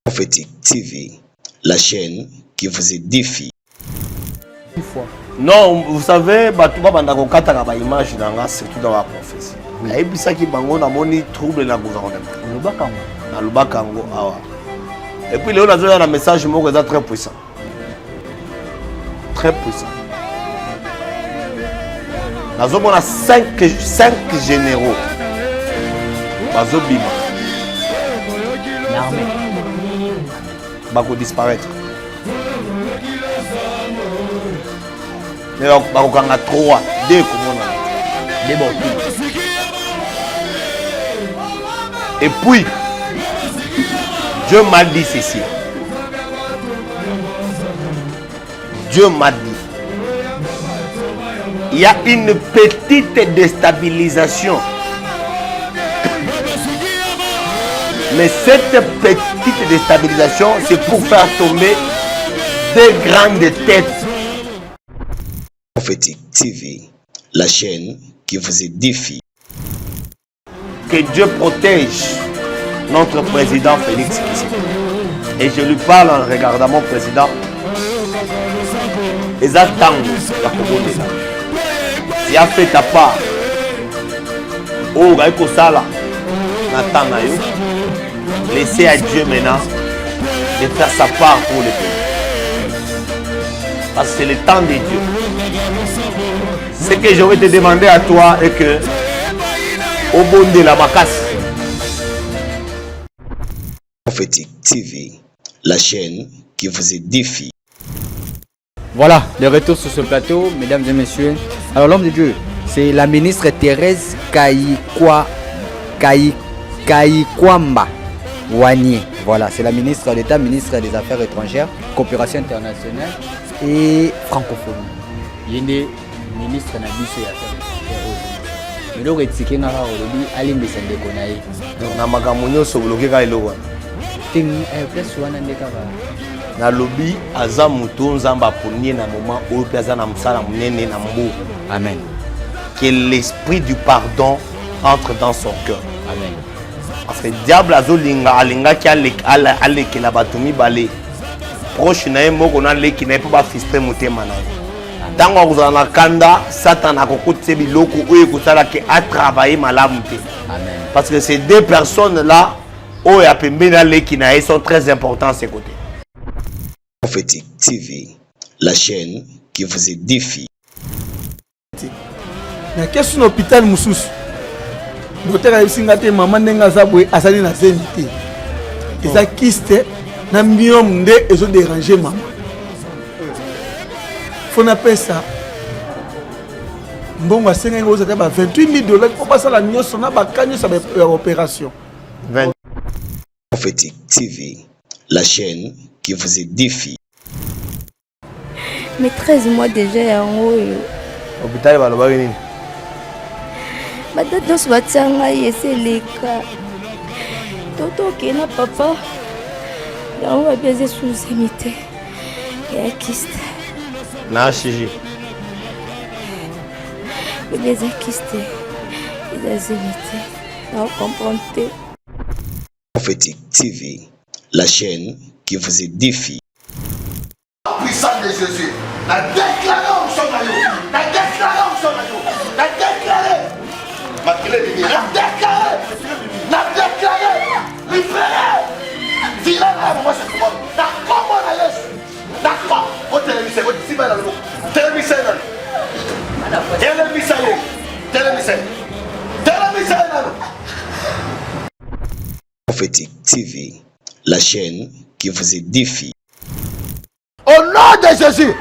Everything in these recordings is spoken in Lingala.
Prophétique TV, la chaîne qui vous édifie. Non, vous savez, Batouba Bandako Kataka ba image surtout dans la prophétie. Et puis ça qui bango na moni trouble na gouvernement. Na Lubakango awa. Et puis là on a un message moko très puissant. Très puissant. Nous avons 5 généraux. Bazobima. L'armée. Bako disparaître. Mais bako kanga 3, 2 comme on a. Des bons. Et puis, Dieu m'a dit ceci. Dieu m'a dit. Il y a une petite déstabilisation. Mais cette petite déstabilisation, c'est pour faire tomber des grandes têtes. Prophétique TV, la chaîne qui vous édifie. Que Dieu protège notre président Félix Tshisekedi. Et je lui parle en regardant mon président. Exactement. Tu as fait ta part. Oh, Gaïko Sala. Laissez à Dieu maintenant de faire sa part pour le pays. Parce que c'est le temps de Dieu. Ce que je vais te demander à toi est que au bon de la macasse. Prophétique TV, la chaîne qui vous édifie. Voilà, le retour sur ce plateau, mesdames et messieurs. Alors l'homme de Dieu, c'est la ministre Thérèse Kaikwamba Wanye. Voilà, c'est la ministre d'État, ministre des Affaires étrangères, coopération internationale et francophonie. Il y a une ministre de l'Affaires étrangères. Mais le retiki nga aujourd'hui alimbe sende konaye. Na magamunyo so bloqué ka elo wana. Ting place wana ndeka ba. Na lobby aza muto nzamba ponye na moment oyo pe aza na msala munene na mbu. Amen. Que l'esprit du pardon entre dans son cœur. Amen. Parce que le diable azolinga alinga ki aleke la batumi balé. Proche na yemo kona leki na pas frustrer motema na. Tango kozala kanda Satan akokotse biloko oyo kosala ke a travailler malamu te. Amen. Parce que ces deux personnes là oyo apembena leki na sont très importants à ses côtés. Prophétique TV, la chaîne qui vous édifie. Na kesu na hôpital mususu. Docteur ayisinga te maman ndenga zabwe asali na zenité. Eza kyste na myome nde ezo déranger maman. Faut na pesa. Mbongo asenga ngo za ba $28,000 pour passer la nyonso na ba kanyo sa opération. Prophétique TV, la chaîne qui vous édifie. Mais 13 mois déjà en haut. Hôpital baloba nini? Badate nyonso batia ngai eseleka. Toto okena papa yango babieze suzemi te ya kiste. Na chiji. Babieze kiste ezazemi te. Na comprendre te. Prophétique TV, la chaîne qui vous édifie. Puissant de Jésus, la déclaré en son maillot, la déclaré en son maillot, la déclaré, la déclaré, libéré, tiré là, moi c'est comment, la comment la laisse, d'accord, au télévisé, au télévisé, télévisé, Prophétique TV, la chaîne qui vous édifie. Au nom de Jésus,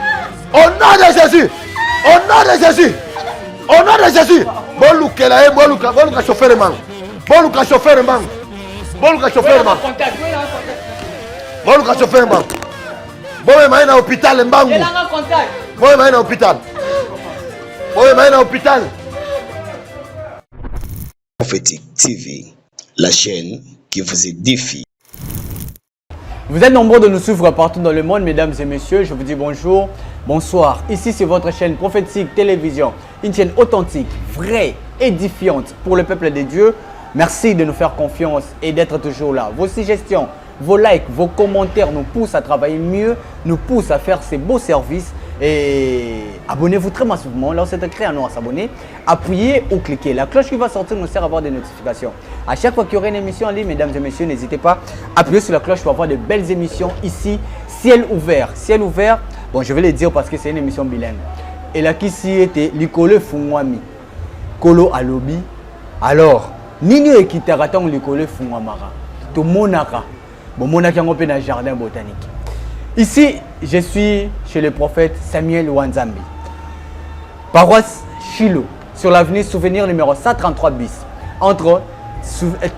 au nom de Jésus, au nom de Jésus, au nom de Jésus. Boluka chauffeur man. Boluka chauffeur man. Boluka chauffeur man. Boluka chauffeur man. Boye maina hôpital mbangu. Boye maina hôpital. Boye maina hôpital. Prophétique TV, la chaîne qui vous édifie. Vous êtes nombreux de nous suivre partout dans le monde, mesdames et messieurs. Je vous dis bonjour, bonsoir. Ici, c'est votre chaîne Prophétique Télévision. Une chaîne authentique, vraie, édifiante pour le peuple de Dieu. Merci de nous faire confiance et d'être toujours là. Vos suggestions, Vos likes, vos commentaires nous poussent à travailler mieux, nous poussent à faire ces beaux services. Et abonnez-vous très massivement. Là, c'est écrit à nous à s'abonner. Appuyez ou cliquez. La cloche qui va sortir nous sert à avoir des notifications. À chaque fois qu'il y aura une émission en ligne, mesdames et messieurs, n'hésitez pas à appuyer sur la cloche pour avoir de belles émissions ici. Ciel ouvert. Ciel ouvert, bon, je vais le dire parce que c'est une émission bilingue. Et là, qui s'y était, l'icole fungwami. Kolo alobi. Alors, nini ekitaraton l'icole fungwamara. To monaka. Bon, monaka on peut dans le jardin botanique. Ici, je suis chez le prophète Samuel Wanzambi. Paroisse Chilo, sur l'avenue Souvenir numéro 133 bis, entre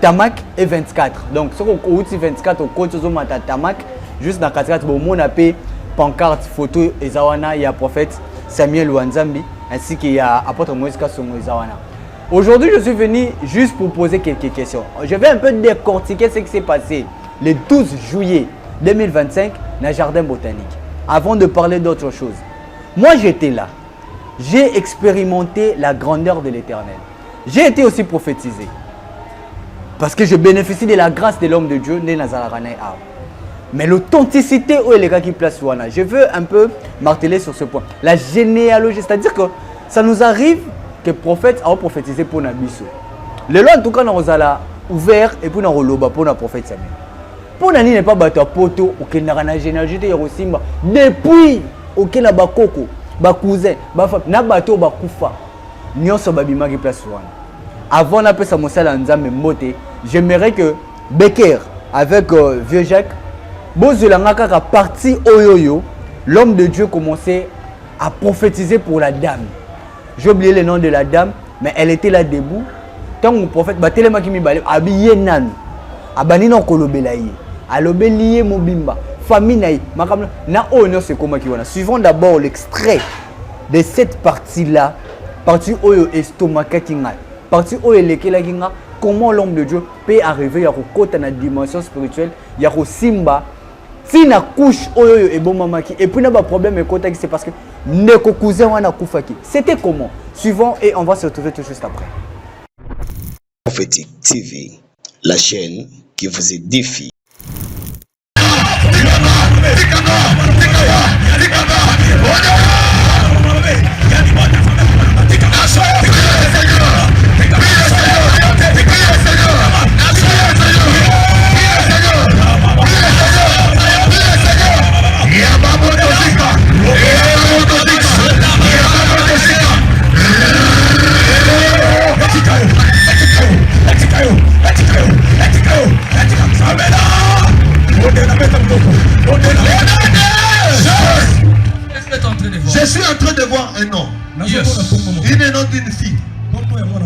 Tamak et 24. Donc, sur le 24, au côté de Tamak, juste dans 4 on a payé pancarte, photo, et Zawana, il y a le prophète Samuel Wanzambi, ainsi qu'il y a apôtre Moïse Kasongo et Zawana. Aujourd'hui, je suis venu juste pour poser quelques questions. Je vais un peu décortiquer ce qui s'est passé le 12 juillet 2025 dans le jardin botanique. Avant de parler d'autre chose, moi j'étais là. J'ai expérimenté la grandeur de l'Éternel. J'ai été aussi prophétisé. Parce que je bénéficie de la grâce de l'homme de Dieu, né Nazarane. Mais l'authenticité où est les gars qui placent Wana, je veux un peu marteler sur ce point. La généalogie, c'est-à-dire que ça nous arrive que le prophète a prophétisé pour Nabiso. Le lot en tout cas, nous avons ouvert et puis nous avons loba pour le prophète Samuel. Pour nani n'est pas battu poto auquel n'a rien généalogie de Hiroshima depuis auquel n'a pas coco ba cousin ba femme n'a bateau ba kufa nyonso babima qui place Wana. Avant d'appeler ça mosala nzambe moté, j'aimerais que Becker avec vieux Jacques bozulanga kaka parti oyoyo, l'homme de Dieu commençait à prophétiser pour la dame. J'ai oublié le nom de la dame, mais elle était là debout. Tant que le prophète batelema ki mi balé habillé nan abani na kolobelaye alobelié mobimba famille naï makam na ono c'est comment qui wana. Suivons d'abord l'extrait de cette partie-là, partie oyo estomaka kinga, partie oyo lekela kinga, comment l'homme de Dieu peut arriver à kokota na dimension spirituelle, ya ko simba si na couche oyo et bon mamaki et puis na ba problème ekota qui c'est parce que neko cousin wana kufaki. C'était comment? Suivons et on va se retrouver tout juste après. Prophétique TV, la chaîne qui vous édifie. Je suis en train de voir un nom. Yes. Il est le nom d'une fille.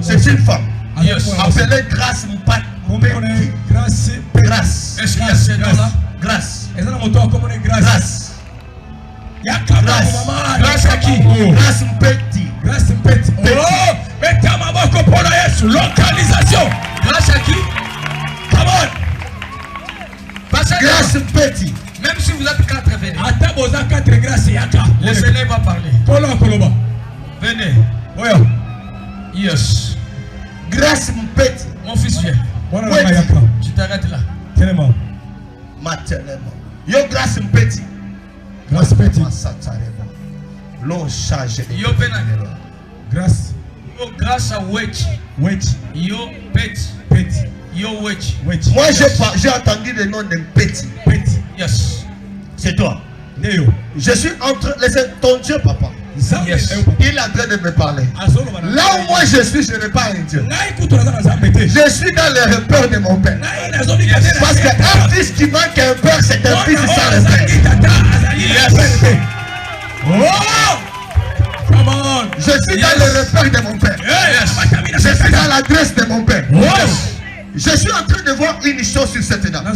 C'est une femme. Yes. Appelée Grâce Mpat. Grâce. Grâce. Est-ce qu'il y a ce nom-là? Grâce. Grâce. Grâce à qui? Grâce Mpeti. Grâce Mpeti. Oh, mettez ma main pour la Yesu. Localisation. Grâce à qui? Come on. Grâce Mpeti. Même si vous êtes 4, venez. Le Seigneur va parler. Venez. Yes. Grâce Mpeti. Mon fils vient. Tu t'arrêtes là. Maternellement. Yo Grâce Mpeti. Grâce Mpeti. L'eau charge. Yo Penag. Grâce. Yo grâce à Wechi. Wechi. Yo Peti. Peti. Yo Wechi. Wechi. Moi j'ai entendu le nom d'un Peti. Peti. Yes. C'est toi. Je suis entre les ton Dieu, papa. Yes. Il a train de me parler. Là où moi je suis, je n'ai pas un Dieu. Je suis dans les repères de mon père. Parce qu'un fils qui manque un père, c'est un fils sans repère. Yes. Oh! Je suis dans les repères de mon père. Yes. Je suis dans l'adresse de mon père. Yes. Je suis en train de voir une chose sur cette dame. Et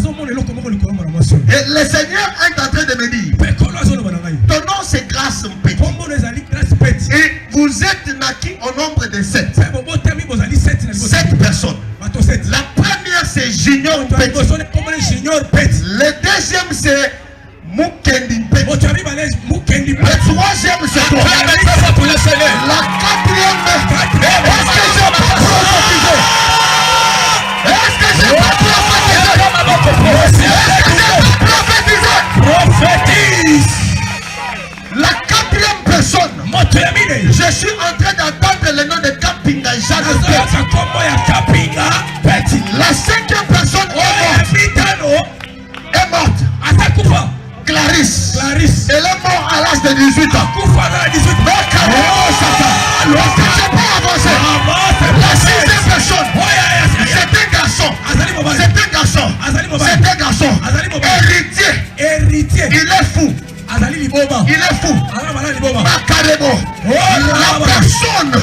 le Seigneur est en train de me dire, ton nom c'est Grâce Mpeti. Et vous êtes naquis au nombre de 7. 7 personnes. La première c'est Junior Mpeti. Le deuxième c'est Mukendi Mpeti. Le troisième c'est toi. La quatrième, est-ce que je peux prophétiser? Est-ce que je peux prophétiser? Il est mort à l'âge de 18 ans. Je peux avancer. La sixième personne, c'est un garçon. C'est un garçon. Héritier. Il est fou. Macarebo. La personne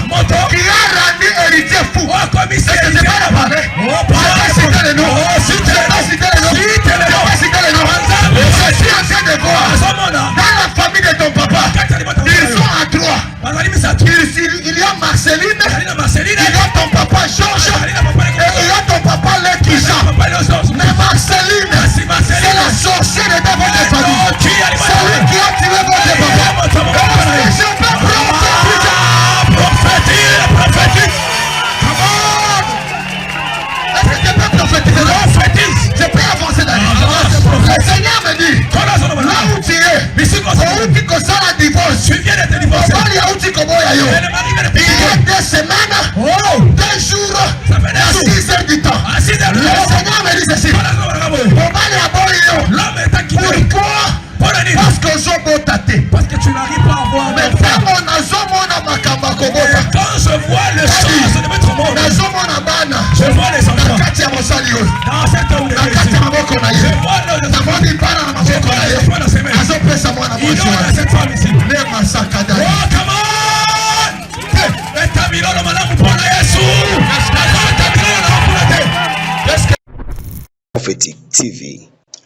qui a rendu héritier fou. Est-ce que c'est pas la parler? Je ne vais pas citer les noms. Je ne vais pas citer les noms. Je suis en train de voir dans la famille de ton papa. Ils sont à trois. Il y a Marceline. Il y a ton papa Georges. Et il y a ton papa Lekisha. Mais Marceline, c'est la sorcière de votre famille. C'est lui qui a tué votre papa. Est-ce que je peux prophétiser? Est-ce que je peux prophétiser? Je peux avancer dans le Seigneur me dit, là où tu es, où tu consens la divorce, il y a 2 semaines, 2 jours, à 6 heures du temps. Le Seigneur me dit ceci. Parce que je parce que tu n'arrives pas à voir. Mais quand je vois le sens de mettre au monde, je vois les enfants. Dans cette où je vois cette femme ici. Oh, come on! Prophétique TV,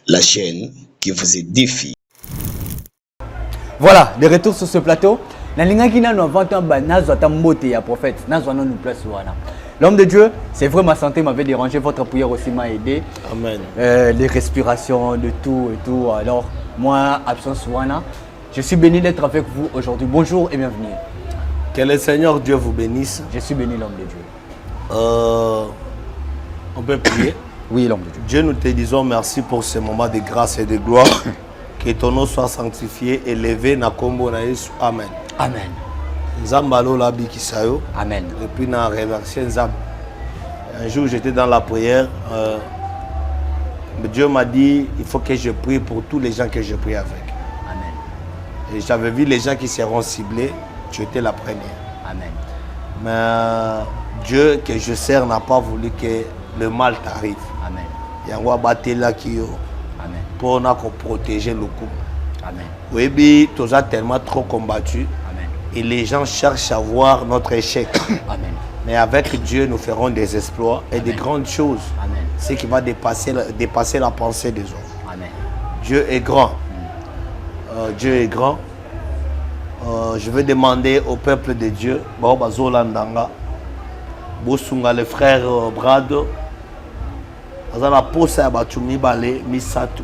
la chaîne qui vous édifie. Voilà, de retour sur ce plateau. L'homme de Dieu, c'est vrai, ma santé m'avait dérangé, votre prière aussi m'a aidé. Amen. Les respirations, de tout et tout. Alors, moi, absence Wana, je suis béni d'être avec vous aujourd'hui. Bonjour et bienvenue. Que le Seigneur Dieu vous bénisse. Je suis béni, l'homme de Dieu. On peut prier. Oui, l'homme de Dieu. Dieu, nous te disons merci pour ce moment de grâce et de gloire. Que ton nom soit sanctifié, élevé, na kombo na Yesu. Amen. Amen. Nzambalo la bikisayo. Amen. Et puis na remercier Nzam. Un jour, j'étais dans la prière. Dieu m'a dit, il faut que je prie pour tous les gens que je prie avec. Amen. Et j'avais vu les gens qui seront ciblés. Tu étais la première. Amen. Mais Dieu que je sers n'a pas voulu que le mal t'arrive. Amen. Yango abatela kiyo. Amen. Pour nous protéger le couple. Amen. Oui, tu as tellement trop combattu. Amen. Et les gens cherchent à voir notre échec. Amen. Mais avec Dieu, nous ferons des exploits et des grandes choses. Amen. Ce qui va dépasser la pensée des hommes. Amen. Dieu est grand. Dieu est grand. Je vais demander au peuple de Dieu, Zolandanga, Bosunga, le frère Brado, Azala posa batumi bale misatu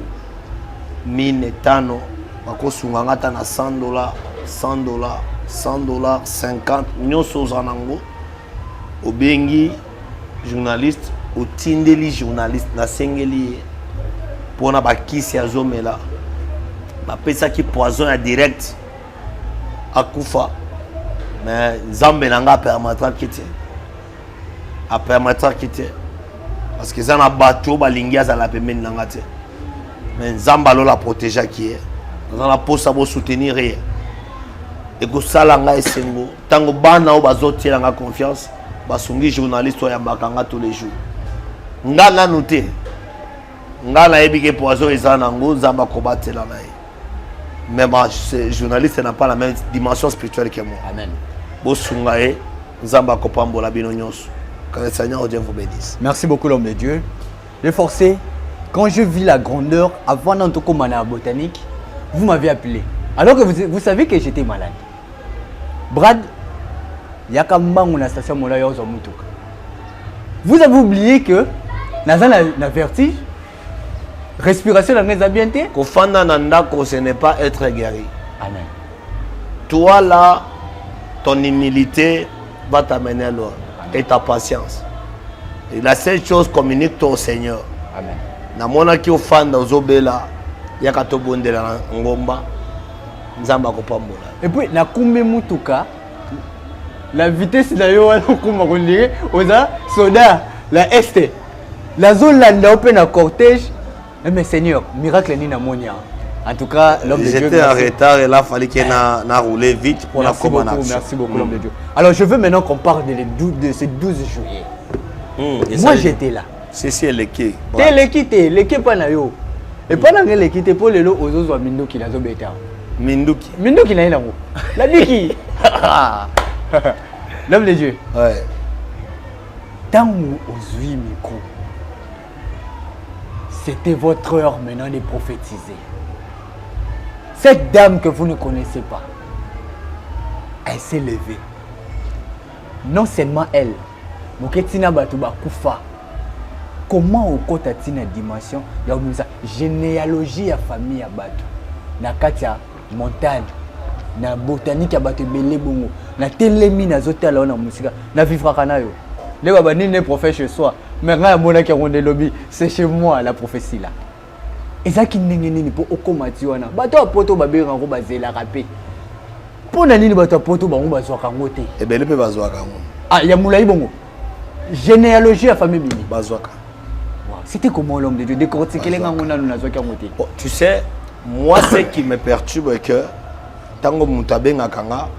mine tano bakosunga ngata na $100 $100 $100 50 nyoso zanango obengi journaliste otindeli journaliste na sengeli pona bakisi azomela bapesa ki poison ya direct akufa mais Nzambe nanga permettra quitter a permettra quitter parce que ça na bateau balingi azala pembeni nanga te mais Nzambe lo la protéger qui est dans la poste à soutenir et que ça langa esengo tango bana o bazotiela nga confiance basungi journaliste ya bakanga tous les jours nga na noté nga na yebi ke poison ezana ngo Nzambe kobatela na ye. Mais ce journaliste n'a pas la même dimension spirituelle que moi. Amen. Bosungae, Nzamba kopambola bino nyonso. Que le Seigneur Dieu vous bénisse. Merci beaucoup l'homme de Dieu. Le forcé, quand je vis la grandeur, avant d'entrer à botanique, vous m'avez appelé. Alors que vous savez que j'étais malade. Brad, il y a comme une station Mola Yozo Mutuka. Vous avez oublié que dans la vertige, respiration dans les habiletés. Kofanda nandako, ce n'est pas être guéri. Amen. Toi là, ton humilité va t'amener loin. Et ta patience. Et la seule chose, communique-toi au Seigneur. Amen. Namona ki ofanda ozobela yakato bondela ngomba Nzamba kopambola. Et puis na kumbe mutuka la vitesse d'ailleurs wana kuma kondire oza soda la est la zone là open na cortège. Mais Seigneur, miracle ni na monia. En tout cas, l'homme de Dieu. J'étais en retard et là, il fallait qu'il ait roulé vite pour la commandation. Merci beaucoup, l'homme de Dieu. Alors, je veux maintenant qu'on parle de ces 12 juillet. Moi, j'étais là. C'est l'équipe. T'es l'équipe pas na yo. Et pendant que l'équipe pour les lots aux autres Mindo qui n'a pas été. Mindo qui n'a pas été. La Niki. L'homme de Dieu. Ouais. Tant où aux 8 micros, c'était votre heure maintenant de prophétiser. Cette dame que vous ne connaissez pas, elle s'est levée. Non seulement elle, mais Tina Batouba Koufa. Comment au côté de dimension, il y a une généalogie à famille à Batou. Na katia montagne, na botanique à Batou belé bongo, na télémi na zotel na musique, na vivra kanayo. Les babani ne prophète chez soi, mais quand mona qui a rendé lobby, c'est chez moi la prophétie là. Et ça qui n'est pas au comati wana. Bato a poto babé rango bazé la rapé. Pour nani bato a poto bango bazwa kangote. Et ben le peut bazwa kango. Ah ya moulaï bongo. Généalogie à famille bini. Bazwa. C'était comment l'homme de Dieu décortiquer les gens tu sais, moi ce qui me perturbe est que tango mutabe ngakanga,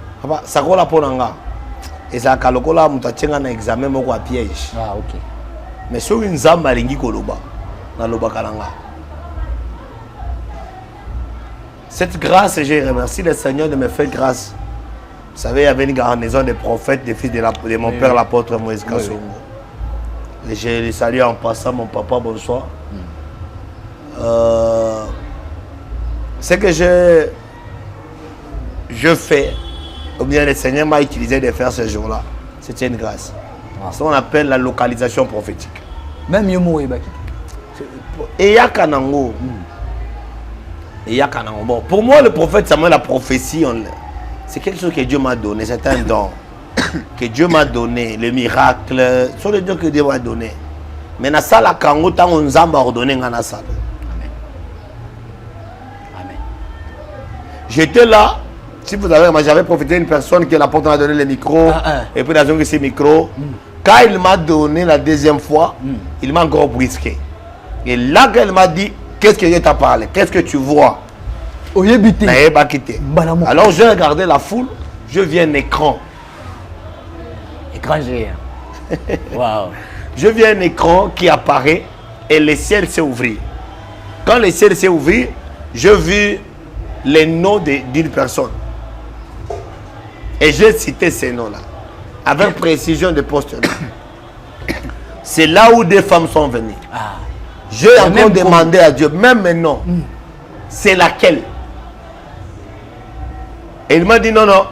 ça kola ponanga. Et ça kalokola mutachenga na examen moko à piège. Ah OK. Mais sur une zamba lingi koloba na loba kalanga. Cette grâce, je remercie le Seigneur de me faire grâce. Vous savez, il y avait une garnison des prophètes, des fils de mon père l'apôtre Moïse Kassongo. Et je les salue en passant, mon papa, bonsoir. Ce que je fais, ou bien le Seigneur m'a utilisé de faire ce jour-là, c'était une grâce. C'est ce qu'on appelle la localisation prophétique. Même Yomo et Baki. Et Yakanango. Bon, pour moi, le prophète Samuel, la prophétie, c'est quelque chose que Dieu m'a donné, c'est un don. Que Dieu m'a donné, le miracle, ce sont les dons que Dieu m'a donné. Mais dans ça, la kango, tant on nous a ordonné dans ça. Amen. Amen. J'étais là, si vous avez, j'avais profité d'une personne qui l'apôtre m'a donné le micro, et puis dans un ces micros. Quand il m'a donné la deuxième fois, il m'a encore brisqué. Et là, quand il m'a dit, qu'est-ce que Dieu t'a parlé? Qu'est-ce que tu vois? Alors j'ai regardé la foule, je vis un écran. Écran géant. Wow. Je vis un écran qui apparaît et le ciel s'est ouvert. Quand le ciel s'est ouvert, je vis les noms d'une personne. Et j'ai cité ces noms-là, avec précision de poste. C'est là où des femmes sont venues. J'ai encore demandé à Dieu, même maintenant, c'est laquelle? Et il m'a dit non, non,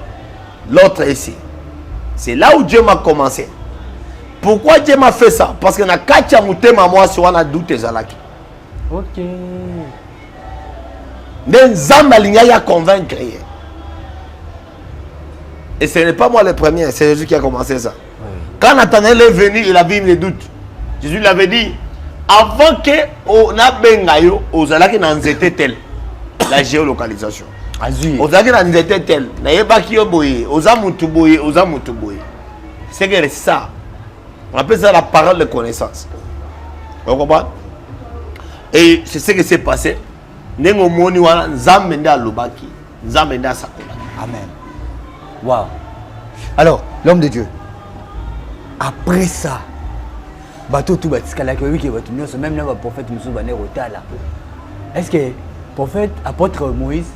l'autre ici. C'est là où Dieu m'a commencé. Pourquoi Dieu m'a fait ça? Parce que na katia mutema moi si wana doute zalaki. OK. Nzamba linya ya convaincre. Et ce n'est pas moi le premier, c'est Jésus qui a commencé ça. Quand Nathanaël est venu, il avait des doutes. Jésus lui avait dit avant que on a bengayo ozalaki na nzete tel. La géolocalisation. Ozalaki na nzete tel. Na yebaki yo boye, oza mutu boye, oza mutu boye. C'est que ça. On appelle ça la parole de connaissance. Vous comprenez? Et c'est ce qui s'est passé. Nengo moni wana nzambe nda lobaki, nzambe nda sakola. Amen. Wow. Alors, l'homme de Dieu. Après ça, bateau tout batikala que oui que bateau nyonso même là prophète musu bané rotala. Est-ce que prophète apôtre Moïse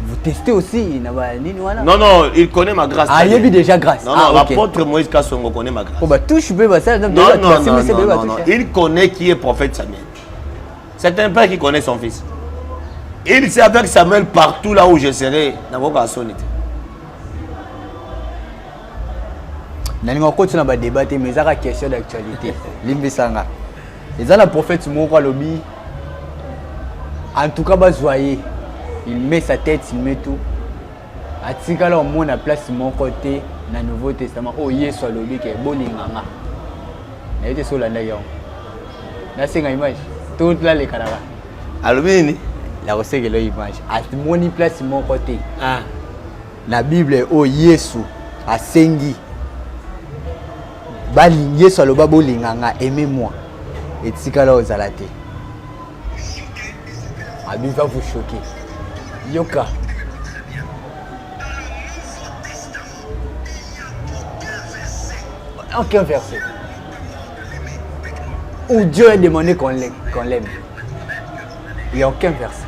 vous testez aussi Non, non, il connaît ma grâce. Ah, il y a déjà grâce. Non, non, l'apôtre Moïse Kassongo connaît ma grâce. Oh, bah, touche, non, non, il connaît qui est prophète Samuel. C'est un père qui connaît son fils. Il sait avec Samuel partout là où je serai. Dans vos garçons. Nous continuons à débattre, mais il y a une question d'actualité. Limbisanga. Il y a un prophète Moko Lobi. En tout cas, il met sa tête, il met tout. Atikala au monde à place mon côté dans le Nouveau Testament. Oh, Yesu Lobi qui est bon inganga. Il était sur la naïon. Là, c'est une image. Tout là, les canards. Alumini. Là, c'est que l'image. À mon place mon côté. Ah. La Bible est oh Yesu à Sengi. Bali Yesu aloba bolinganga aimez-moi. Et tikala aux alaté. La Bible va vous choquer. Yoka. Aucun verset où Dieu a demandé qu'on l'aime. Il n'y a aucun verset.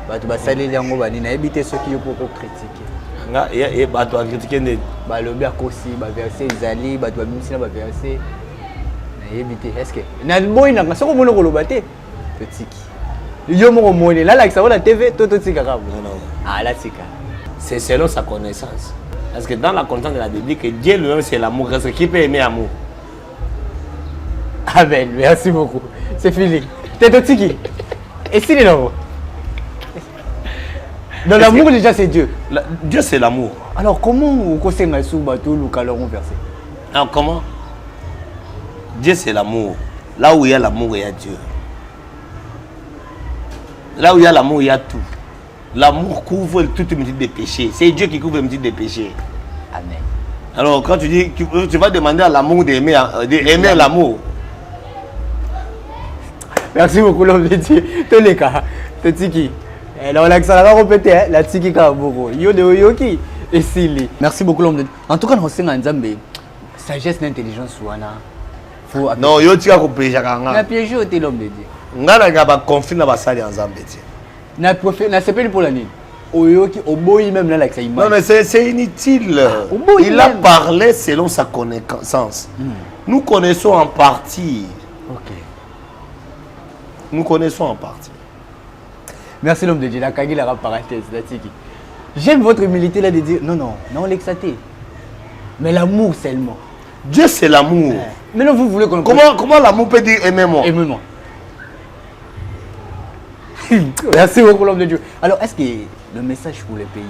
Bato basali yango bani na ebité ceux qui pour critiquer. Nga et bato critiquer ne Ba lobi akosi ba verset ezali bato bamisi na ba verset. Na ebité est-ce que na boy na soko mono ko lobate petiki. Yo mo moni là like ça va la TV toto tika ka. non. Ah là tika. C'est selon sa connaissance. Parce que dans la connaissance de la Bible, que Dieu lui-même c'est l'amour. Parce que qui peut aimer l'amour? Amen, merci beaucoup. C'est fini. T'es tout tiki. Et si les là. Dans l'amour déjà c'est Dieu. Dieu c'est l'amour. Alors comment vous conseillez sous bateau le calon versé? Alors comment? Dieu c'est l'amour. Là où il y a l'amour, il y a Dieu. Là où il y a l'amour, il y a tout. L'amour couvre toute une multitude de péchés. C'est Dieu qui couvre une multitude de péchés. Amen. Alors quand tu dis, tu vas demander à l'amour d'aimer l'amour. Merci beaucoup l'homme de Dieu. Tous les cas, t'es tiki. Là on a que ça va répéter la tiki ka beaucoup. Yo de yoki et sili. Merci beaucoup l'homme de Dieu. En tout cas, on sait en Zambie, sagesse d'intelligence wana. Faut Non, yo tika ko péché kanga. na piège au l'homme de Dieu. Ngala ngaba conflit na basali en Zambie. Na profil na s'appelle pour la nuit. Oyoki oboyi même là avec sa image. Non mais c'est inutile. Il a parlé selon sa connaissance. Nous connaissons en partie. OK. Nous connaissons en partie. Merci l'homme de Dieu. La kagi la parenthèse la tiki. J'aime votre humilité là de dire non l'exaté. Mais l'amour seulement. Dieu c'est l'amour. Mais non vous voulez qu'on Comment l'amour peut dire aimez-moi? Aimez-moi. Merci beaucoup l'homme de Dieu. Alors est-ce que le message pour les pays?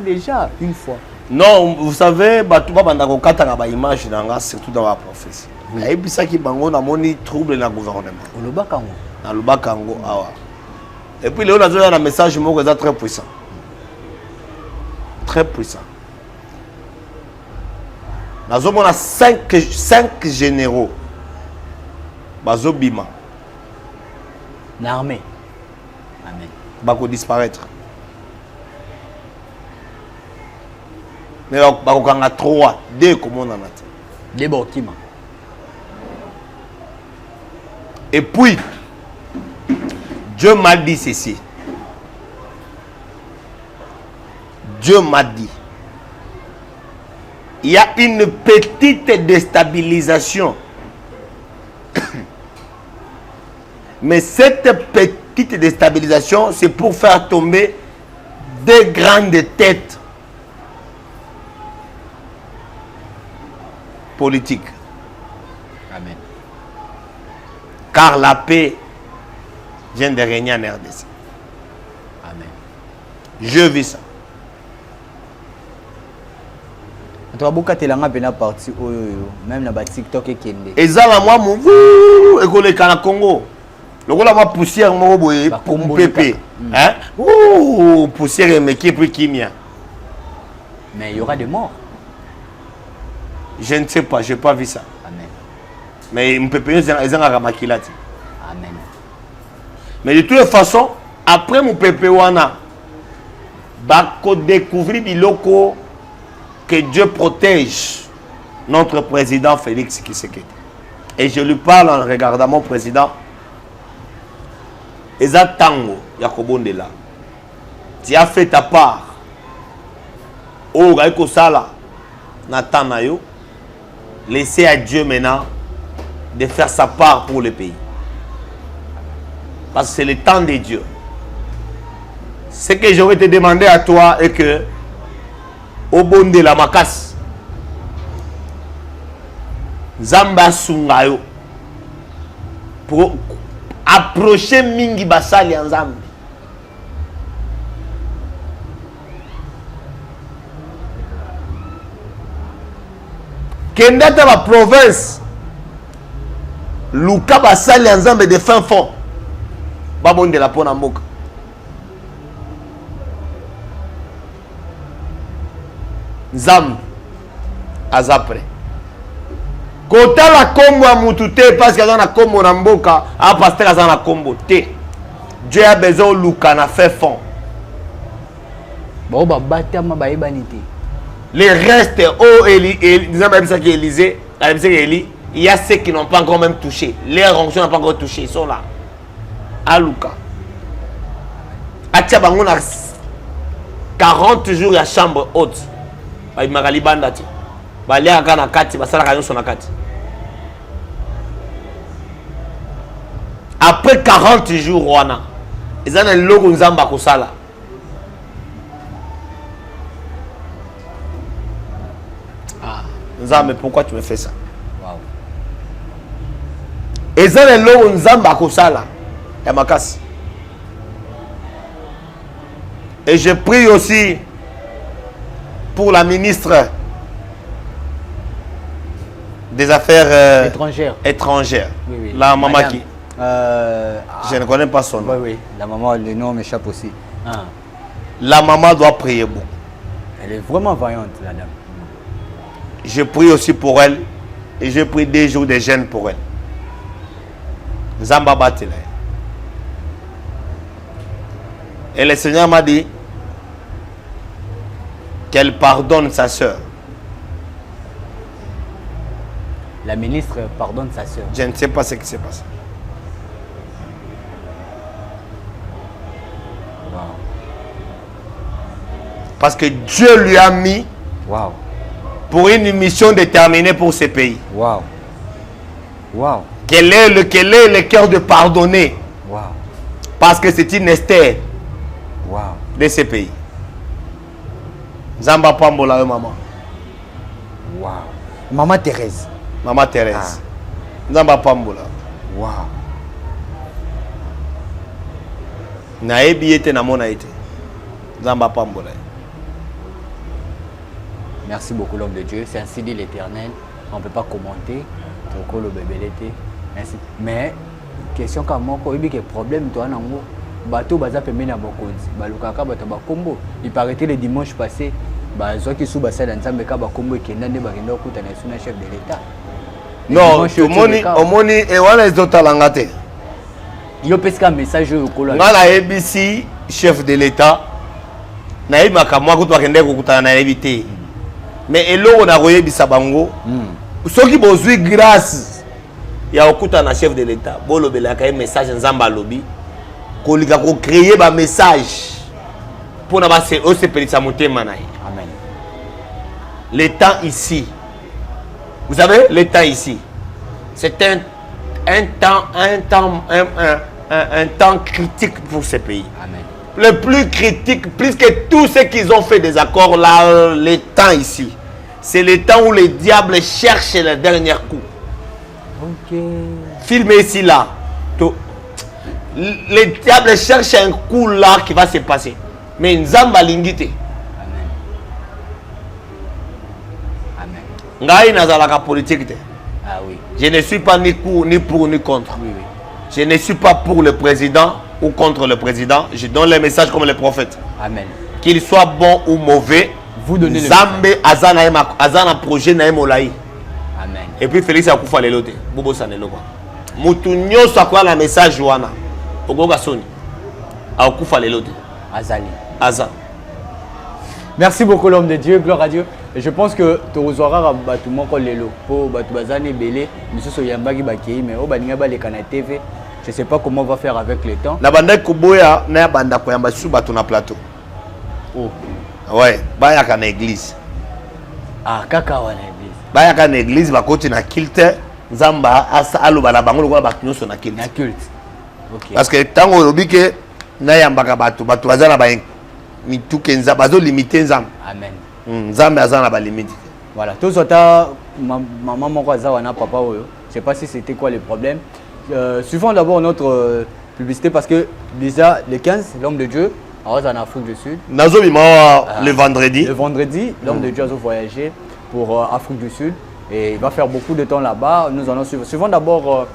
Déjà une fois. Non, vous savez, Batouba Bandako Katanga ba image nanga surtout dans la prophétie. Et puis ça qui bango na moni trouble na gouvernement. Na Lubakango awa. Et puis là on a un message moko très puissant. Très puissant. Nous avons 5 généraux. Bazo bima. L'armée. Amen. Bako disparaître. Mais bako kanga 3, 2 comme on en a. Des bâtiments. Et puis Dieu m'a dit ceci. Dieu m'a dit. Il y a une petite déstabilisation. Mais cette petite déstabilisation, c'est pour faire tomber des grandes têtes politiques. Amen. Car la paix vient de régner en RDC. Amen. Je vis ça. Même dans TikTok et Kende. Et ça, moi, mon école Congo. Le rôle de poussière, mon boy, pour mon pépé. Hein? Ouh, poussière et métier pour kimia. Mais il y aura des morts. Je ne sais pas, je n'ai pas vu ça. Amen. Mais mon pépé, ils ont ramakilati. Amen. Mais de toute façon, après mon pépé, wana, bako découvrir biloko que Dieu protège notre président Félix Tshisekedi. Et je lui parle en regardant mon président. Eza tango yakobondela. Tu as fait ta part. Oh, gaiko sala natanayo. Laissez à Dieu maintenant de faire sa part pour le pays. Parce que c'est le temps de Dieu. Ce que j'aurais te demandé à toi est que au bon de la makas Zamba Sungayo pour approcher Mingi Basali en Zambie. Kendata la province Luka Basali en Zambie de fin fond. Babon de la pona moka. Zam azapre. kotala kombo ya mutu te parce que aza na kombo na mboka a pasteur aza na kombo te. Dieu a besoin luka na fait fond. Bon ba batama ba ebani te. Les restes oh Élysée, il y a ceux qui n'ont pas encore même touché. Les onctions n'ont pas encore touché, ils sont là. À Luka. À Tchabangon, 40 jours, il y a chambre haute. Il m'a dit bandati. Il y a un kati, il y a un kati. Après 40 jours, Rwanda, ils ont un logo Nzamba Kosala. Mais pourquoi tu me fais ça? Wow. Et ça les lots Nzamba Kosala et Makasi. Et je prie aussi pour la ministre des Affaires étrangères. Oui, oui. La maman Madame, qui je ne connais pas son nom. Oui, oui. La maman, le nom m'échappe aussi. Ah. La maman doit prier beaucoup. Elle est vraiment vaillante, la dame. Je prie aussi pour elle et je prie des jours de jeûne pour elle. Zamba Batile. Et le Seigneur m'a dit qu'elle pardonne sa soeur. La ministre pardonne sa soeur. Je ne sais pas ce qui s'est passé. Wow. Parce que Dieu lui a mis Wow. pour une mission déterminée pour ce pays. Wow. Wow. Quel est le cœur de pardonner? Wow. Parce que c'est une Esther Wow. de ce pays. Zamba Pambola, maman. Wow. Maman Thérèse. Maman Thérèse. Zamba Pambola. Wow. Naebi ete na mona ete. Zamba Pambola. Merci beaucoup l'homme de Dieu. C'est ainsi dit l'Éternel. On ne peut pas commenter. Le bébé l'été. Mais question comme moi, il y a un problème toi nango. Bateau baza pembe na bokonzi. Balukaka bato ba kombo. Il paraît le dimanche passé, ceux qui sous basa dans Nzambe ka ba kombo ekenda ne ba kenda okuta na suna chef de l'État. Non, omoni e wana ezotalanga te. Yo peska message au kolo. Ngala ABC chef de l'État. Na yebaka mwa kutu akende kokutana na yebite. Mais eloko na koyebisa bango. Soki bozwi grâce ya okuta na chef de l'État. Bolobelaka un message Nzamba lobi. Kolika ko créer ba message pour na ba se osepelisa motema na ye. Amen. Le temps ici. Vous savez, le temps ici. C'est un temps critique pour ce pays. Amen. Le plus critique, plus que tout ce qu'ils ont fait des accords là, le temps ici. C'est le temps où le diable cherche le dernier coup. Ok. Filmez ici là. Le diable cherche un coup là qui va se passer. Mais Nzamba lingite. Amen. Amen. Ngai nazalaka politique te. Ah oui. Je ne suis pas ni pour ni contre. Oui, oui. Je ne suis pas pour le président ou contre le président. Je donne les messages comme les prophètes. Amen. Qu'il soit bon ou mauvais, Vous donnez le Zambe azana projet na emolai. Amen. Et puis Félix akufa lelo te. Bobo sanelo kwa. Mutu nyoso akwa la message wana. Ogoga soni. Akufa lelo te. Azali. Aza. Merci beaucoup l'homme de Dieu, gloire à Dieu. Et je pense que tu auras tout mon collègue pour Batubazane Belé, monsieur Yambagi Bakei, mais au Baninga les Canal TV. Je ne sais pas comment on va faire avec le temps. La bande Kuboya na banda koyamba su batu na plateau. Oh. Ouais, baya kana église. Ah, kaka wana église. Baya kana église bakoti na kilte Nzamba asa aloba na bango lokola batu nyoso na kilte. Na culte. OK. Parce que tango lobi ke na yambaka batu bazana ba mituke Nzamba bazo limiter Nzamba. Amen. Nzamba azana ba limite. Voilà, tout ça maman moko azawana papa oyo. Je sais pas si c'était quoi le problème. Suivons d'abord notre publicité parce que déjà le 15 l'homme de Dieu en Afrique du Sud. Nazo bima le vendredi. Le vendredi, l'homme de Dieu a voyagé pour Afrique du Sud et il va faire beaucoup de temps là-bas. Nous allons suivre. Suivons d'abord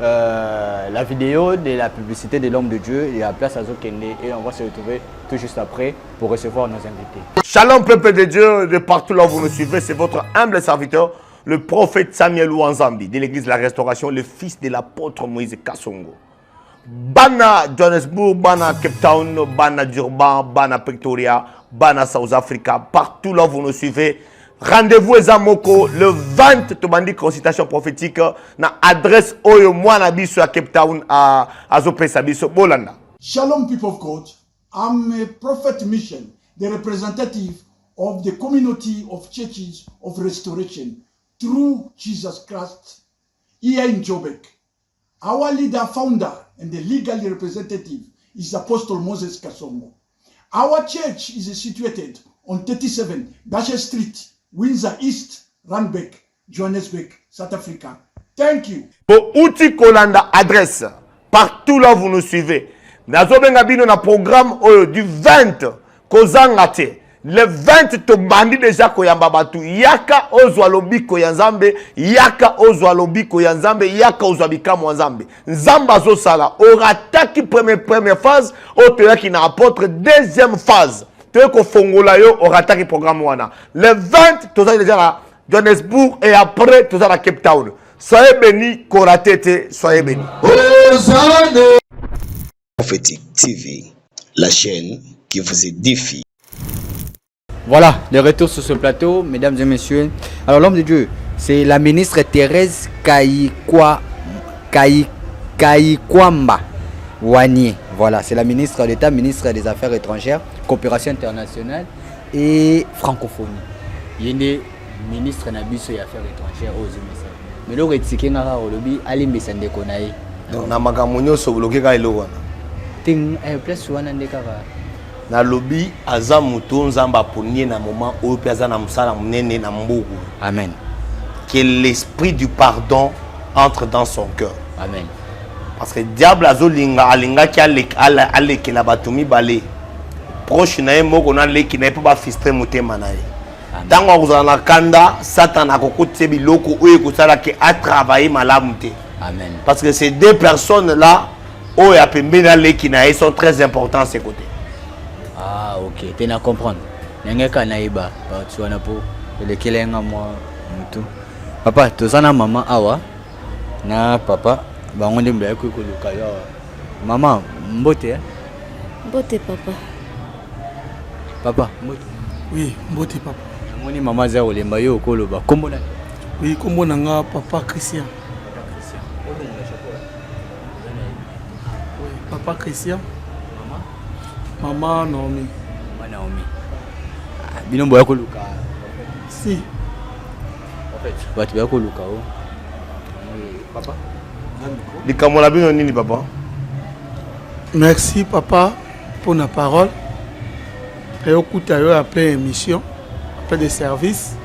la vidéo de la publicité de l'homme de Dieu et à Place Azokende et on va se retrouver tout juste après pour recevoir nos invités. Shalom peuple de Dieu de partout là où vous me suivez, c'est votre humble serviteur le prophète Samuel Ouanzambi de l'église de la Restauration, le fils de l'apôtre Moïse Kassongo. Bana Johannesburg, Bana Cape Town, Bana Durban, Bana Pretoria, Bana South Africa, partout là où vous nous suivez. Rendez-vous Ezamoko le 20 Tobandi consultation prophétique na adresse Oyo Mwanabiso à Cape Town à Zopesabiso Bolanda. Shalom people of God. I'm a prophet mission, the representative of the community of churches of restoration through Jesus Christ here in Joburg. Our leader, founder, and the legal representative is Apostle Moses Kasongo. Our church is situated on 37 Bashe Street, Windsor East, Randbeck, Johannesburg, South Africa. Thank you. Pour Outi Kolanda adresse, partout là où vous nous suivez. Nazobenga bino na programme du 20 Kozangate. Le 20 to bandi déjà koyamba batu yaka ozwa lobiko ya Nzambe, yaka ozwa lobiko ya Nzambe, yaka ozwa bikamo Nzambe. Nzamba zo sala orataki première phase, otoyaki na apôtre deuxième phase. Toyeko fongola yo orataki programme wana. Le 20 tozali déjà à Johannesburg et après tozali à Cape Town. Soyez bénis, koratete, soyez bénis. Prophétique TV, la chaîne qui vous édifie. Voilà, le retour sur ce plateau, mesdames et messieurs. Alors l'homme de Dieu, c'est la ministre Thérèse Kaikwamba Wanye. Voilà, c'est la ministre d'État, ministre des Affaires étrangères, coopération internationale et francophonie. Il y a une ministre des Affaires étrangères aux USA. Mais le retiki ngara olobi ali mesande konaye. Donc na makamunyo so bloqué ka ilo wana. Ting place wana ndekara. Na lobby aza muto nzamba ponye na moment oyo pe aza na musala munene na mbuku. Amen. Que l'esprit du pardon entre dans son cœur. Amen. Parce que diable azolinga alinga ki aleke la batumi balé. Proche na ye moko na leki na pe ba fistre motema na ye. Tango kozala na kanda Satan akokotse biloko oyo kosala ke a travailler malamu te. Amen. Parce que ces deux personnes là oyo ya pembe na leki na ye sont très importants à ses côtés. Ah ok, tu n'as comprendre. N'engeka naïba, tu as pour le kelenga moi mutu. Papa, tu as na maman awa, na papa, ba on dembe ko luka yo. Maman, mbote Mbote papa. Papa, mbote. Oui, mbote papa. Moni maman za olemba yo koloba. Kombo na. Oui, kombo na nga papa Christian. Papa Christian. Obo na chapeau. Oui, papa Christian. Maman Naomi. Maman Naomi. Binombo ya koluka. Si. En fait, batu ya koluka o. Papa. Likamola bino nini papa? Merci papa pour la parole. Et au coup d'ailleurs après émission, après des services.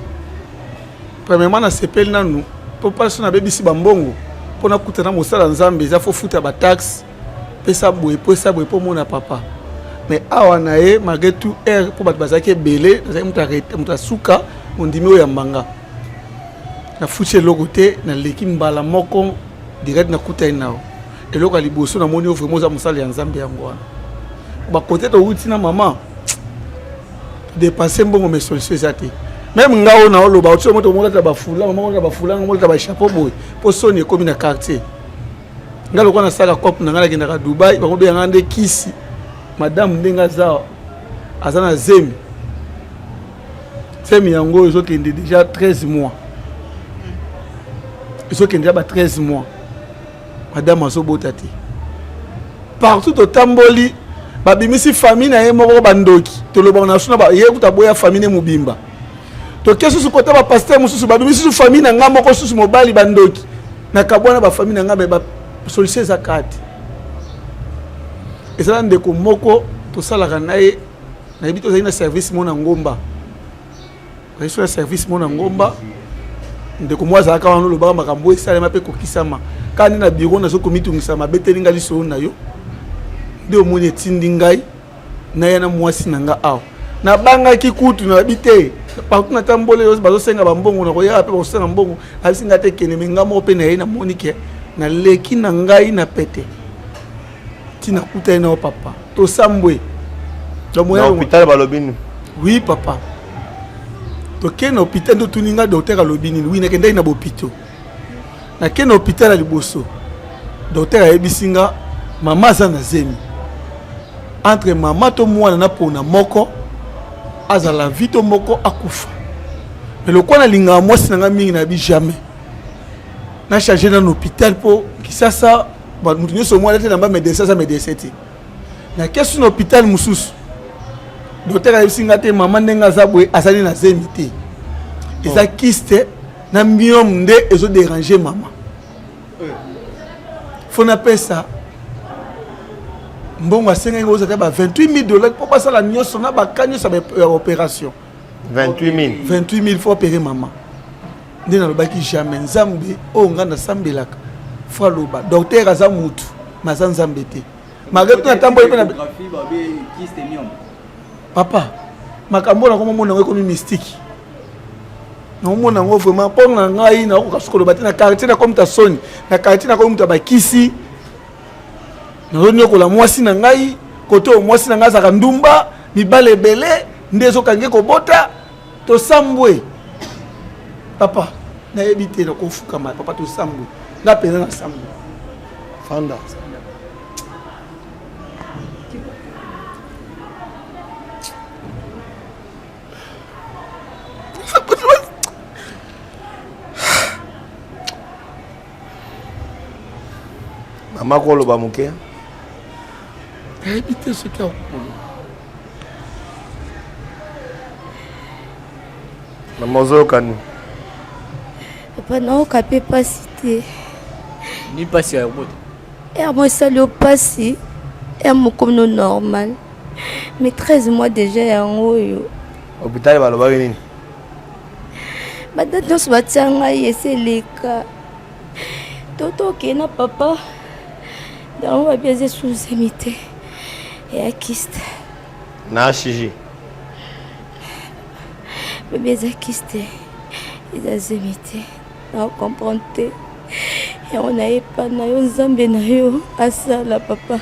Premièrement na sepel na nous. Pour pas na bebisi bambongo. Pour na kutana mosala nzambe, il faut foutre ba taxe. Pesa boye pour mon papa. Mais awa na ye malgré tout air pour battre bazaki belé muta suka ondimi o yambanga na fuche logote na leki mbala moko direct na kuta inao eloko liboso na moni vraiment za musala ya nzambe yango wana ba côté to uti na maman dépasser mbongo mes solutions zati même ngao na oloba otso moto molata ba fula maman molata ba fula molata ba chapeau boy po soni ekomi na quartier ngalo ko na saka cop na ngala kinaka Dubai ba ko be ngande kisi Madame Ndenga Zao Azana Zemi yango ils ont déjà 13 mois. Ils ont déjà 13 mois. Madame Azobotati. Partout au Tamboli, babimisi famille na yemoko bandoki. To lo bana suna ba yekuta boya famille mubimba. To kesu su kota ba pasteur mususu babimisi su famille na ngamo ko susu mobali bandoki. Na kabwana ba famille na ngabe ba solution zakati. Et ça ndé ko moko to sala kanaye na bito za ina service mona ngomba. Kwa hiyo service mona ngomba ndé ko mwa za ka wana lo ba makambo esale mape ko kisama. Kani na bureau na zo komitungisa mabeteli ngali so na yo. Ndio moni tindi ngai na yana mwasi na nga aw. Na banga kikutu na bite. Partout na tambole yo bazo senga bambongo na ko ya pe ko senga mbongo. Asinga te kene menga mo pe na ye na monike na leki na ngai na pete. Na kuta ina o papa to sambwe l'hôpital balobini. Oui papa toke na hôpital ndo tuninga docteur alobi nini wi nakendaki na bopito nake na hôpital ya liboso docteur ayebisinga mama aza na zemi entre mama to mwana na pona moko azala vi to moko akufa mais lokwa na linga mwasi nanga mingi na bi jamais na chargé dans l'hôpital po kisasa ba mutu nyonso mwana te na ba médecin za médecin te na kesu na hôpital mususu docteur ayebisinga te mama ndenga aza boye azali na zemi te eza kiste na myome nde ezo déranger mama fona pesa mbongo asenga ngo za ba $28,000 pour passer la nyonso na ba kanyo sa opération 28,000 faut opérer maman nde na lobaki jamais nzambe o nga na sambelaka fois loba docteur aza mutu maza nzambe te malgré tout atambo pe na papa makambo na komo na komi mystique na mona ngo vraiment pour na ngai na ko kasukolo bati na quartier na comme ta soni na quartier na comme ta bakisi na zonyo ko la mwasi na ngai koto mwasi na ngai za ndumba mibale belé ndezo kange ko bota to sambwe papa na ebité na ko fuka ma papa to sambwe na pena na sambwe fanda mama ko loba muke ebité ce qu'il y a mama zokani papa naoka mpe pasi te Ni pasi ya bote. Er moi esali opasi er mokono normal mais 13 mois déjà yango oyo hôpital balobaki nini badate nyonso batia ngai eseleka totoke na papa yango babi eza esuzemi te eya kiste na shiji babi eza kiste eza zemi te naocomprendre te yango nayepa na yo nzambe na yo asala papa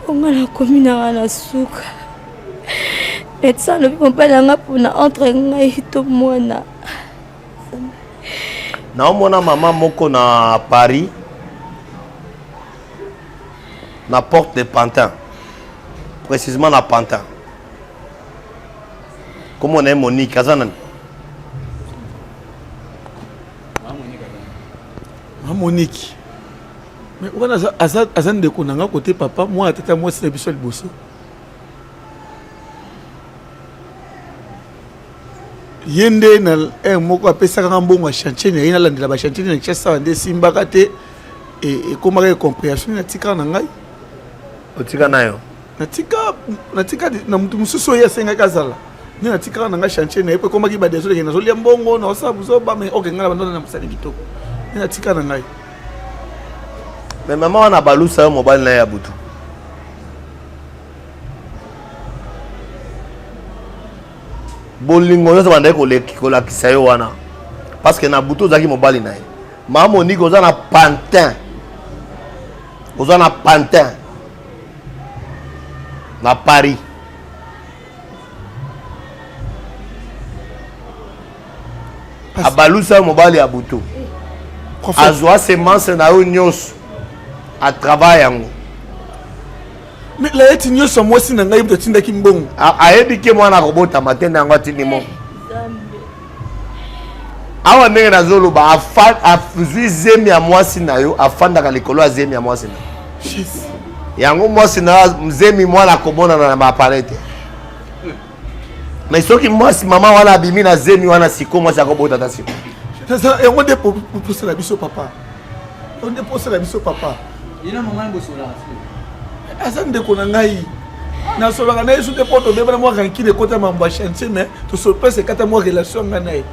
onga nakomi nanga na suka médecin alobi mobali nanga mpona entre ngai to mwana naomona mama moko na Paris na porte de Pantin précisément na Pantin comme on est Monique azana Monique mais on a azan de konanga côté papa moi tata moi c'est biso liboso yende na moko apesaka mbongo chantier na ina landela ba chantier na chesa nde simbaka te et komaka compréhension na tika na ngai otika nayo na tika na mutu mususu ya senga kazala ni na tika na ngai chantier na epe komaki ba désolé na zolia mbongo na osabu zo ba mais ok ngala bandona na musali kitoko ni na tika na ngai mais maman wana balusa yo mobile na ya butu bolingo nyonso bandaki kolakisa yo wana parce que na butu ozalaki mobali na ye mama Monique oza na Pantin na Paris abalusa yo mobali ya butu azwa semence na yo nyonso a travail yango mais la eti nyonso mwasi na ngai butu atindaki mbongo ayebi ke mwana akobota matenda yango atindi mo awa ndenge nazoloba azwi zemi ya mwasi na yo afandaka likolo ya zemi ya mwasi na yango mwasi na zemi mwana akomonana na baapare te mais soki mwasi mama wana abimi na zemi wana siko mwasi akobota ta siko yango nde posala biso papa yango nde posala biso papa Ina mama ngosola aza ndeko na ngai nasolaka na ye so te po tobebana mwa rankine ekota mambo ya chantier mais tosopesa ekata mwa relation nga na ye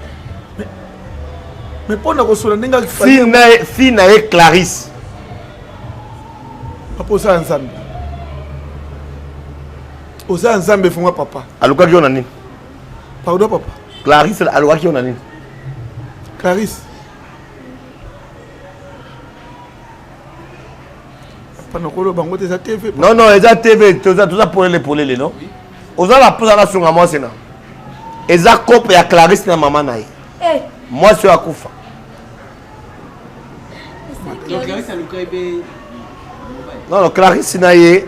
mais mpo na kosola ndenge fille na ye Clarisse papa oza ya nzambe oza ya nzambe fonga papa alukaki yo na nini pardon papa Clarisse alukaki yo na nini Clarisse panakolo bango te eza TV non eza TV toza polele non oza la posa na sunga mwasi na eza couple ya Clarisse na maman na ye mwasi oyo akufa non Clarisse na ye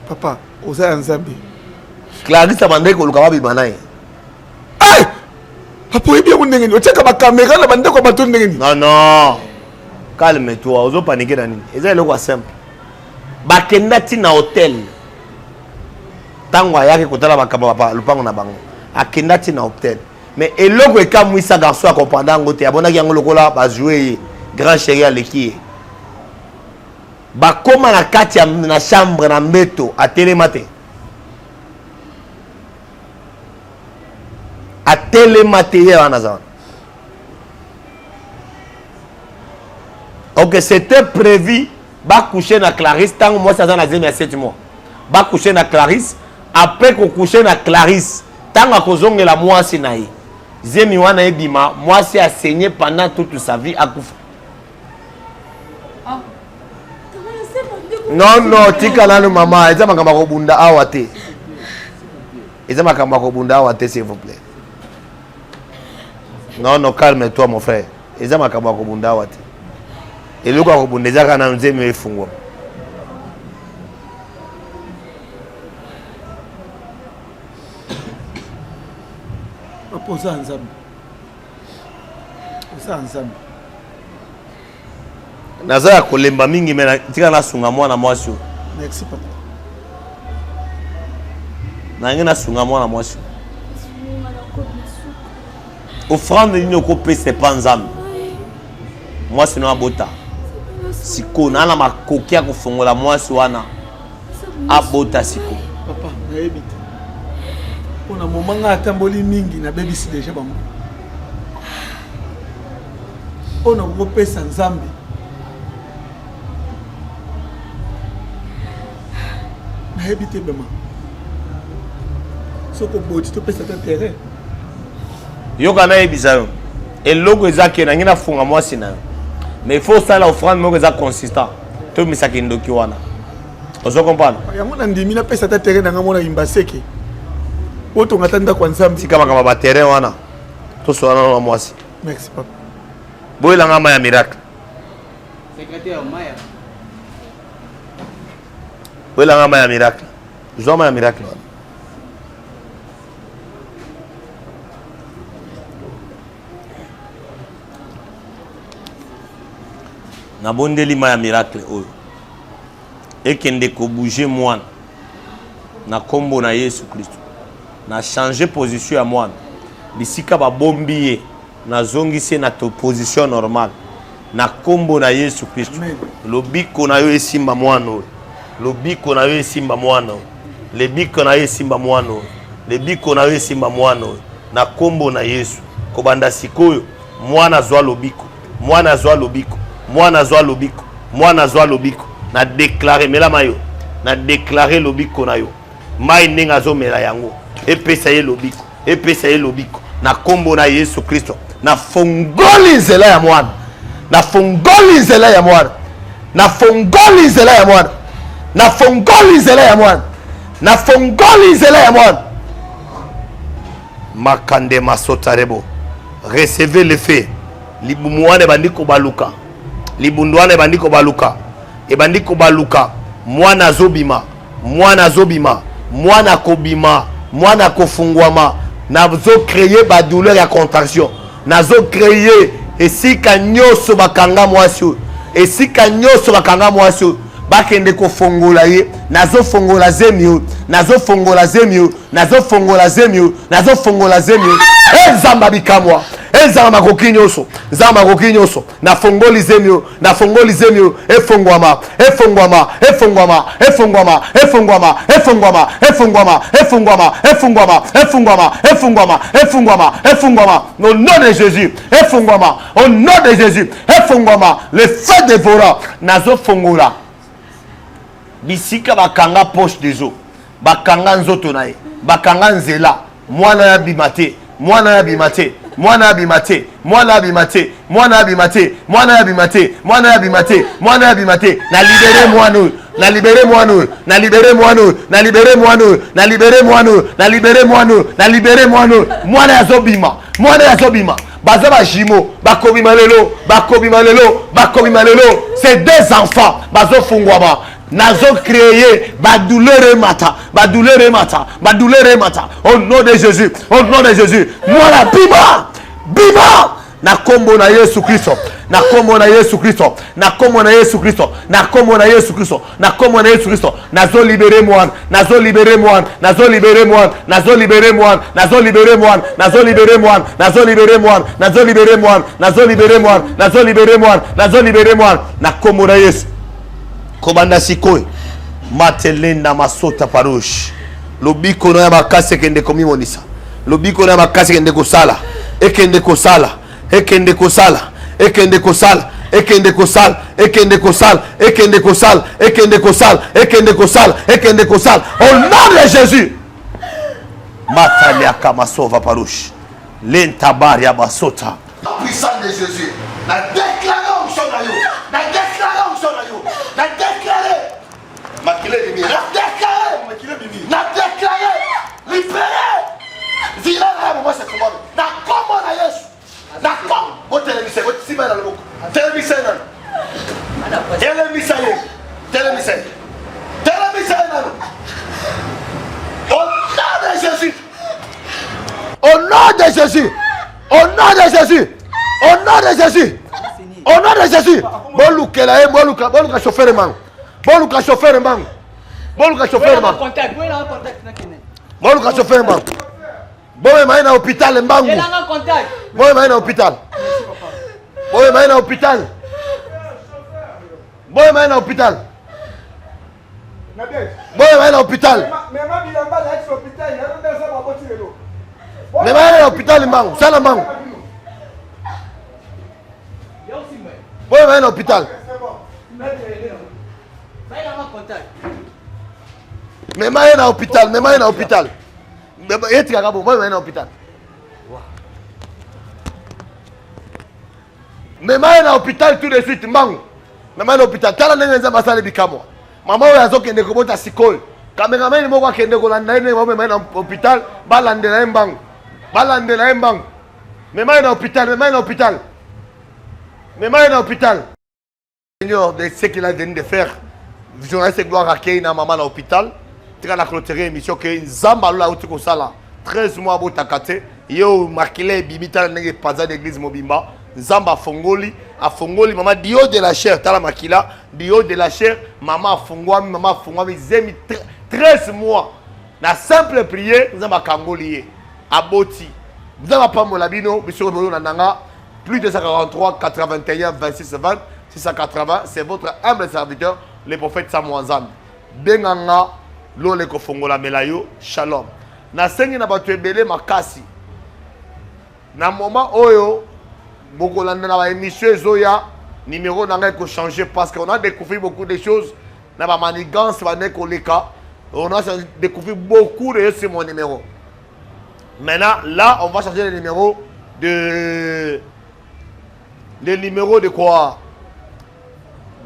papa oza ya nzambe Clarisse abandaki koluka babima na ye papa oyebi yango ndenge nini otiaka bakamera na bandeko ya bato ndenge nini non calme toi ozopanike na nini eza eloko ya simple bakenda ntina hotel ntango ayaki kotala makambo lupango na bango akenda ntina hotel mais eloko ekamwisa garçon akompanda yango te abonaki yango lokola bajoue ye grand chéri aleki ye bakóma na kati na chambre na mbeto atelema te atelema te ye wana za ok c'était prévu coucher na Clarisse tant moi ça na zemi à 7 mois coucher na Clarisse après qu'on coucher na Clarisse tant à kozongela mwasi na ye zemi wana ebima mwasi a saigné pendant toute sa vie à kufa non tika nanu mama eza makamba ko bunda awa te eza makamba ko bunda awa te s'il vous plaît non calme-toi mon frère eza makamba ko bunda awa te eloko ya kobunda ezaka na nzemi efungwa papa oza ya nzambe naza ya kolemba mingi me tika nasunga mwana mwasi oyo merci papa nange nasunga mwana mwasi offrande nini okopesa epa nzambe mwasi no abota siko nana makoki ya kofongola mwasi wana abota siko papa nayebi te mpona moma nga atamboli mingi nabebisi deja bango mpona kokopesa nzambe nayebi te bema soki oboti topesa ta terrain yoka nayebisa yo eloko eza ke nangi nafunga mwasi na yo mais il faut osala offrande moko eza consistant tomisaka ndoki wana ozo comprendre yango na ndimi napesa ta terrain nanga mona imbaseke otonga ta ndako ya nzambe tika makambo baterrain wana tosola nano na mwasi merci papa boyelanga ma ya miracle boyelanga ma ya miracle zwa ma ya miracle wana nabondeli ma ya miracle oyo ekende kobouge mwana na kombo na Yesu Kristo na changer position ya mwana bisika babombi ye nazongisi na to position normale na kombo na Yesu Kristo lobiko na yo esimba mwana oyo lobiko na yo esimba mwana oyo lebiko na yo esimba mwana oyo lebiko na yo esimba mwana oyo na kombo na Yesu kobanda sikoyo mwana zwa lobiko mwana zwa lobiko mwana zwa lobiko mwana zwa lobiko na déclarer melama yo na déclarer lobiko na yo mai ndenge azomela yango epesa ye lobiko epesa ye lobiko na kombo na Yesu Kristo na fongoli nzela ya mwana na fongoli nzela ya mwana na fongoli nzela ya mwana na fongoli nzela ya mwana na fongoli nzela ya mwana makande masotarebo recevez le fait libumu wana ebandi kobaluka libundu wana ebandi kobaluka ebandi kobaluka mwana azobima mwana azobima mwana kobima mwana kofungwama nazo créer ba douleur ya contraction nazo créer esika nyoso bakanga mwasi esika nyoso bakanga mwasi bakende kofongola ye nazo fongola zemio nazo fongola zemio nazo fongola zemio nazo fongola zemio ezamba bikamwa ezama makoki nyonso zama makoki nyonso na fongoli zemio efongwama efongwama efongwama efongwama efongwama efongwama efongwama efongwama efongwama efongwama efongwama efongwama efongwama au nom de Jésus efongwama au nom de Jésus efongwama le feu dévorant nazo fongola bisika bakanga poche des eaux bakanga nzoto na ye bakanga nzela mwana ya bimate mwana ya bimate mwana abimate, mwana abimate, mwana abimate, mwana abimate, mwana abimate, mwana abimate, na libéré mwanu, na libéré mwanu, na libéré mwanu, na libéré mwanu, na libéré mwanu, na libéré mwanu, na libéré mwanu, mwana yazobima, mwana yazobima. Baza ba jimo, bakobima lelo, bakobima lelo, bakobima lelo, c'est deux enfants, bazo fungwama. Nazo créé badouleur mata, badouleur mata, badouleur mata. Au nom de Jésus, au nom de Jésus. Moi la bima, bima. Na kombo na Yesu Kristo, na kombo na Yesu Kristo, na kombo na Yesu Kristo, na kombo na Yesu Kristo, na kombo na Yesu Kristo. Nazo libérer moi, nazo libérer moi, nazo libérer moi, nazo libérer moi, nazo libérer moi, nazo libérer moi, nazo libérer moi, nazo libérer moi, nazo libérer moi, nazo libérer moi, nazo libérer moi. Na kombo na Yesu. Kobanda sikoi matelenda masota parouche lobiko na makase kende komi monisa lobiko na makase kende kosala ekende kosala ekende kosala ekende kosala ekende kosala ekende kosala ekende kosala ekende kosala ekende kosala ekende kosala au nom de Jésus matalia kama sova parouche lenta baria basota puissant de Jésus na déclarer onction na yo na déclarer onction na yo na déclarer makile bimi na déclarer makile bimi na déclarer libérer vira la moi c'est comment na comment na Yesu na comme bo télévisé bo sima na loboko télévisé na télévisé télévisé télévisé na au nom de Jésus au nom de Jésus au nom de Jésus au nom de Jésus au nom de Jésus bolukela e boluka chauffeur mangu boluka chauffeur mangu boluka chauffeur mangu boluka chauffeur mangu boye maina hôpital mbangu boye maina hôpital boye maina hôpital boye maina hôpital boye maina hôpital mais maina hôpital mbangu sala mbangu boye maina hôpital mais maina hôpital mais maina hôpital et tu as boye maina hôpital mais maina hôpital tout de suite mbangu mais maina hôpital tala ndenge nza basale bikamo mama oyo azokende kobota sikol cameraman moko akende kolanda ene boye maina hôpital balandela mbangu balandela mbangu mais maina hôpital mais maina hôpital mais maina hôpital Seigneur de ce qu'il a venu de faire journaliste gloire à Keina maman à l'hôpital tu as la clôturer émission que Nzamba la uti ko sala 13 mois botakate yo makile bibita ndenge paza d'église mobimba Nzamba fongoli maman dio de la chair tala makila dio de la chair maman fongwami zemi 13 mois na simple prière Nzamba kangoli aboti Nzamba pambola bino biso bolo na nanga plus de 143 81 26 20 680 c'est votre humble serviteur le prophète Samuel Nzambe benganga lole ko fongola melayo shalom na sengi na bato ebele makasi na moment oyo bokolanda na ba émission zoya numéro nanga ko changer parce qu'on a découvert beaucoup de choses na ba manigance ba nekoleka on a découvert beaucoup de c'est mon numéro maintenant là on va changer le numéro de quoi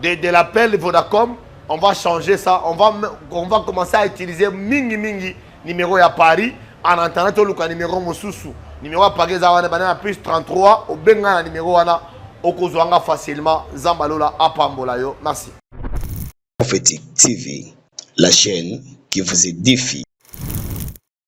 de l'appel Vodacom. On va changer ça, on va commencer à utiliser mingi numéro à Paris en entendant tout le numéro Mosusu numéro à Paris à plus 33 au benga numéro wana okozwanga facilement Zambalola apambola yo. Merci. Prophétique TV, la chaîne qui vous édifie.